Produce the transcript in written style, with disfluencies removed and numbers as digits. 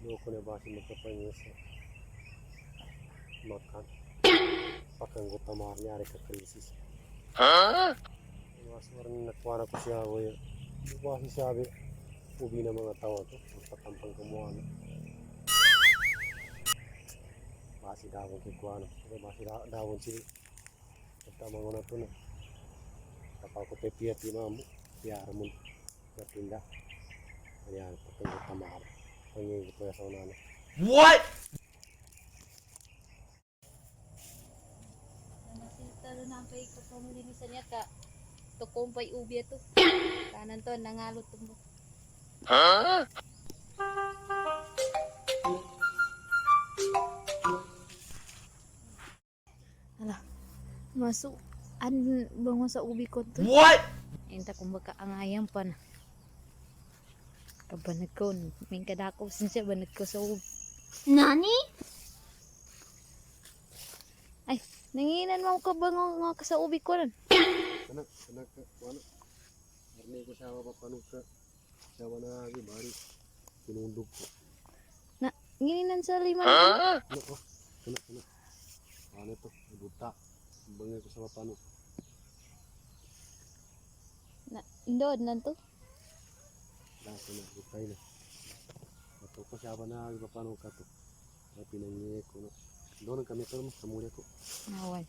Loko na basi magkapanyo sa makan. Pakanggot na mangyari ka krisis. Mas orang nakuha na ko siya ko yun. Di ba si sabi, ubi na mga tao to, magpatampang kumuha na. Basi dawon kikuha na. Basi dawon si pertama ko na to na. Kapag ko pepiyat yung mga mo, piyara mo napinda. Ayan, pakanggot na mahal. Pangingit ko sa una na. What? Talo na ang kay kapamulinisan niya ka. Tukong pa'y ubi ito. Kanan to, nangalot ito. Hala, masuk. Bangon sa ubi ko to. What? Enta kung baka ang ayam pa na. Kabanag ko. May kadako siya banag ko sa ubi. Nani? Ay, nanginan mo ka bangon nga ka sa ubi ko rin. Anak, ano? Arne ko siya mapapanong ka. Siya na lagi, bari. Pinundog ko. Na, nginan sa lima. Ano ko? Ano? Ano to? Buta. Bangay ko sa mapanong. Na, indod nanto. Lasa na, butay na. Ato ko siya na lagi mapanong ka to. Pinangye ko na. Doon kami to, kamuli ko. Nawan.